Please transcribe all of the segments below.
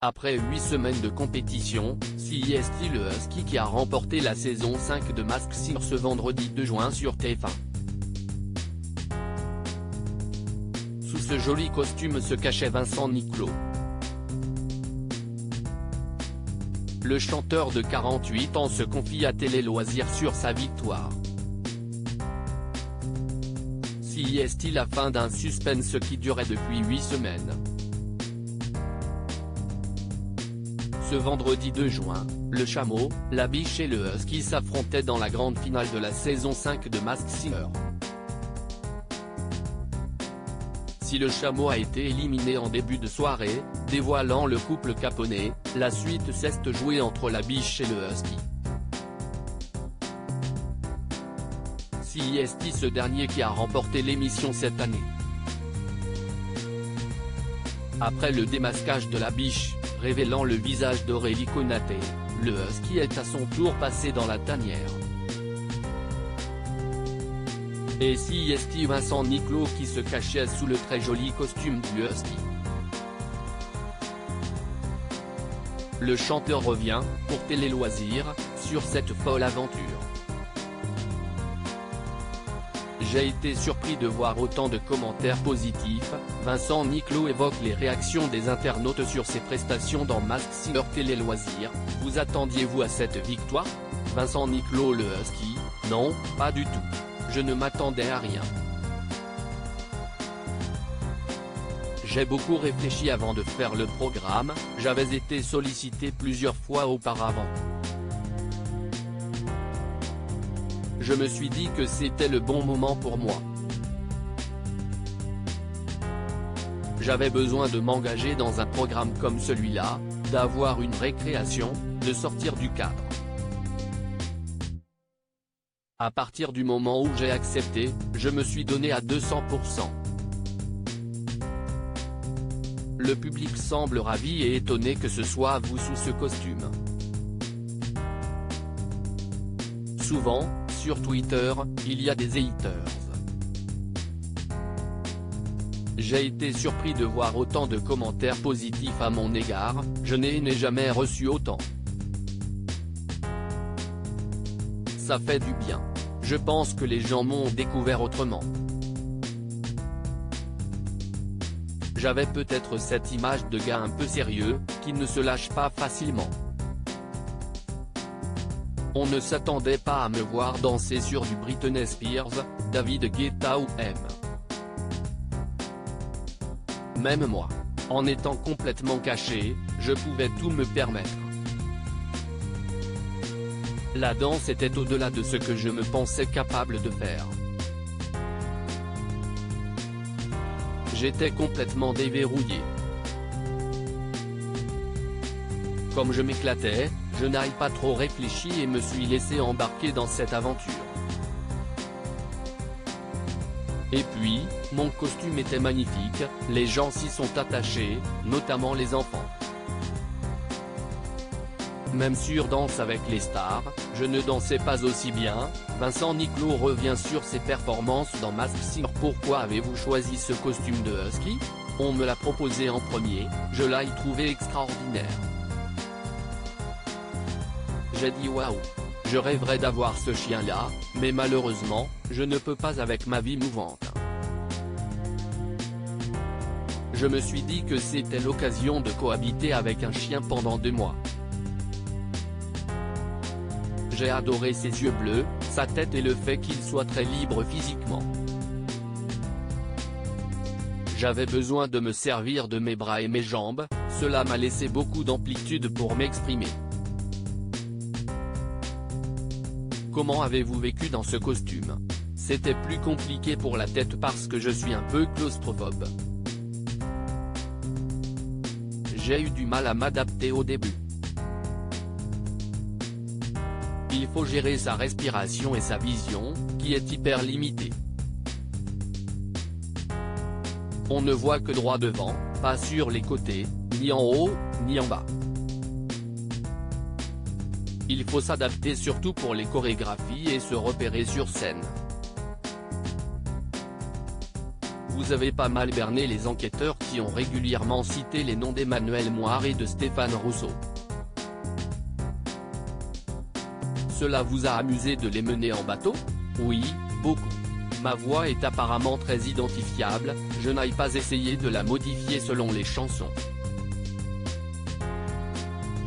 Après 8 semaines de compétition, c'est le Husky qui a remporté la saison 5 de Masked Singer ce vendredi 2 juin sur TF1. Sous ce joli costume se cachait Vincent Niclot. Le chanteur de 48 ans se confie à Télé Loisirs sur sa victoire. C'est la fin d'un suspense qui durait depuis 8 semaines. Ce vendredi 2 juin, le chameau, la biche et le husky s'affrontaient dans la grande finale de la saison 5 de Masked Singer. Si le chameau a été éliminé en début de soirée, dévoilant le couple caponné, la suite s'est jouée entre la biche et le husky. C'est ce dernier qui a remporté l'émission cette année. Après le démasquage de la biche, révélant le visage d'Aurélie Konaté, le husky est à son tour passé dans la tanière. Et c'est Vincent Niclot qui se cachait sous le très joli costume du husky. Le chanteur revient, pour Télé Loisirs, sur cette folle aventure. J'ai été surpris de voir autant de commentaires positifs. Vincent Niclot évoque les réactions des internautes sur ses prestations dans Masked Singer Télé Loisirs. Vous attendiez-vous à cette victoire? Vincent Niclot le husky: non, pas du tout. Je ne m'attendais à rien. J'ai beaucoup réfléchi avant de faire le programme, j'avais été sollicité plusieurs fois auparavant. Je me suis dit que c'était le bon moment pour moi. J'avais besoin de m'engager dans un programme comme celui-là, d'avoir une récréation, de sortir du cadre. À partir du moment où j'ai accepté, je me suis donné à 200%. Le public semble ravi et étonné que ce soit vous sous ce costume. Souvent, sur Twitter, il y a des haters. J'ai été surpris de voir autant de commentaires positifs à mon égard, je n'ai jamais reçu autant. Ça fait du bien. Je pense que les gens m'ont découvert autrement. J'avais peut-être cette image de gars un peu sérieux, qui ne se lâche pas facilement. On ne s'attendait pas à me voir danser sur du Britney Spears, David Guetta ou M. Même moi, en étant complètement caché, je pouvais tout me permettre. La danse était au-delà de ce que je me pensais capable de faire. J'étais complètement déverrouillé. Comme je m'éclatais, je n'ai pas trop réfléchi et me suis laissé embarquer dans cette aventure. Et puis, mon costume était magnifique, les gens s'y sont attachés, notamment les enfants. Même sur Danse avec les stars, je ne dansais pas aussi bien. Vincent Niclot revient sur ses performances dans Masked Singer. Pourquoi avez-vous choisi ce costume de husky? On me l'a proposé en premier, je l'ai trouvé extraordinaire. J'ai dit waouh, je rêverais d'avoir ce chien-là, mais malheureusement, je ne peux pas avec ma vie mouvante. Je me suis dit que c'était l'occasion de cohabiter avec un chien pendant 2 mois. J'ai adoré ses yeux bleus, sa tête et le fait qu'il soit très libre physiquement. J'avais besoin de me servir de mes bras et mes jambes, cela m'a laissé beaucoup d'amplitude pour m'exprimer. Comment avez-vous vécu dans ce costume? C'était plus compliqué pour la tête parce que je suis un peu claustrophobe. J'ai eu du mal à m'adapter au début. Il faut gérer sa respiration et sa vision, qui est hyper limitée. On ne voit que droit devant, pas sur les côtés, ni en haut, ni en bas. Il faut s'adapter surtout pour les chorégraphies et se repérer sur scène. vous avez pas mal berné les enquêteurs qui ont régulièrement cité les noms d'Emmanuel Moire et de Stéphane Rousseau. Cela vous a amusé de les mener en bateau? Oui, beaucoup. Ma voix est apparemment très identifiable, je n'aille pas essayer de la modifier selon les chansons.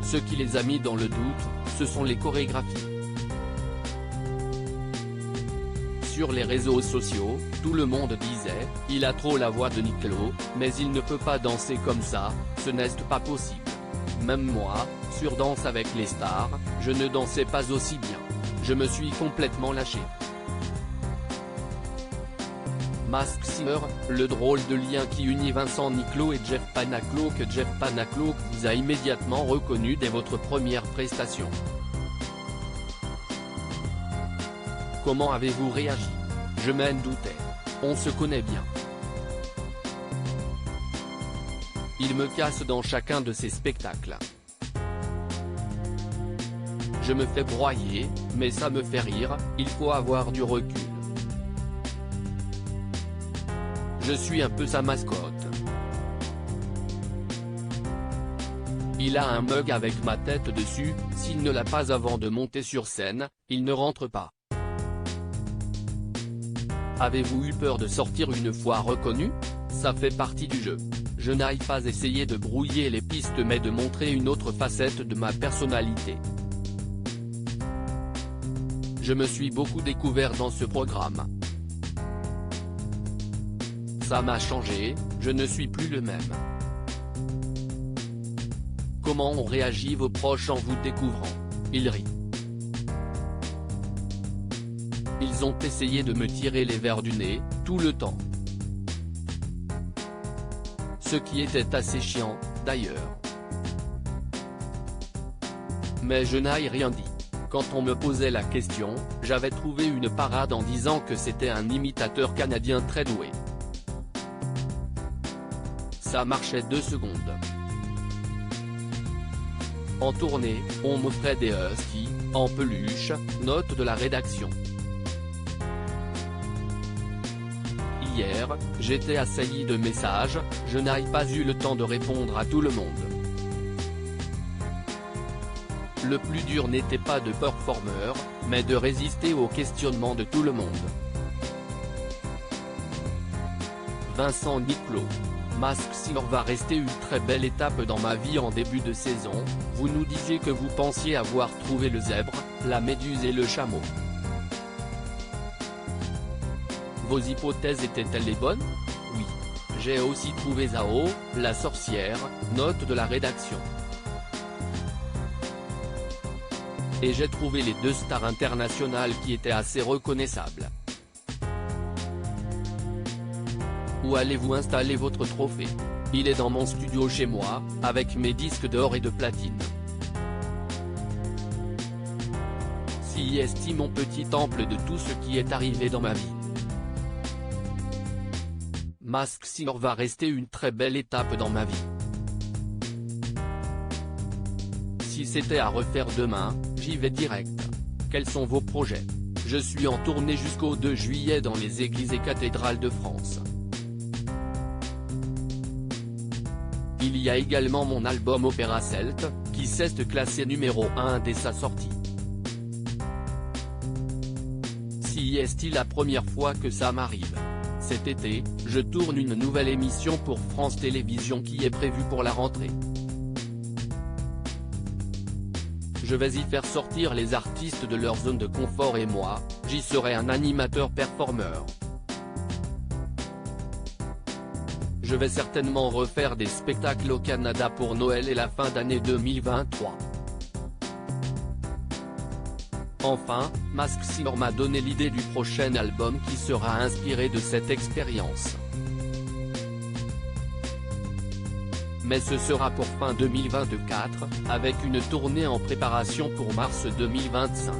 Ce qui les a mis dans le doute, ce sont les chorégraphies. Sur les réseaux sociaux, tout le monde disait « Il a trop la voix de Niclo, mais il ne peut pas danser comme ça, ce n'est pas possible ». Même moi, sur Danse avec les stars, je ne dansais pas aussi bien. Je me suis complètement lâché. Masked Singer, le drôle de lien qui unit Vincent Niclo et Jeff Panaclock. Jeff Panaclock vous a immédiatement reconnu dès votre première prestation. Comment avez-vous réagi? Je m'en doutais. On se connaît bien. Il me casse dans chacun de ses spectacles. Je me fais broyer, mais ça me fait rire, il faut avoir du recul. Je suis un peu sa mascotte. Il a un mug avec ma tête dessus, s'il ne l'a pas avant de monter sur scène, il ne rentre pas. Avez-vous eu peur de sortir une fois reconnu? Ça fait partie du jeu. Je n'aille pas essayer de brouiller les pistes mais de montrer une autre facette de ma personnalité. Je me suis beaucoup découvert dans ce programme. Ça m'a changé, je ne suis plus le même. Comment ont réagi vos proches en vous découvrant? Ils rient. Ils ont essayé de me tirer les vers du nez, tout le temps. Ce qui était assez chiant, d'ailleurs. Mais je n'ai rien dit. Quand on me posait la question, j'avais trouvé une parade en disant que c'était un imitateur canadien très doué. Ça marchait 2 secondes. En tournée, on m'offrait des huskies, en peluche, note de la rédaction. Hier, j'étais assailli de messages, je n'ai pas eu le temps de répondre à tout le monde. Le plus dur n'était pas de performer, mais de résister aux questionnements de tout le monde. Vincent Niclo. Masked Singer va rester une très belle étape dans ma vie en début de saison, vous nous disiez que vous pensiez avoir trouvé le zèbre, la méduse et le chameau. Vos hypothèses étaient-elles les bonnes? Oui. J'ai aussi trouvé Zao, la sorcière, note de la rédaction. Et j'ai trouvé les 2 stars internationales qui étaient assez reconnaissables. Où allez-vous installer votre trophée? Il est dans mon studio chez moi, avec mes disques d'or et de platine. Si est mon petit temple de tout ce qui est arrivé dans ma vie. Masked Singer va rester une très belle étape dans ma vie. Si c'était à refaire demain, j'y vais direct. Quels sont vos projets? Je suis en tournée jusqu'au 2 juillet dans les églises et cathédrales de France. Il y a également mon album Opéra Celte, qui s'est classé numéro 1 dès sa sortie. Si est la première fois que ça m'arrive. Cet été, je tourne une nouvelle émission pour France Télévisions qui est prévue pour la rentrée. Je vais y faire sortir les artistes de leur zone de confort et moi, j'y serai un animateur performeur. Je vais certainement refaire des spectacles au Canada pour Noël et la fin d'année 2023. Enfin, Masked Singer m'a donné l'idée du prochain album qui sera inspiré de cette expérience. Mais ce sera pour fin 2024, avec une tournée en préparation pour mars 2025.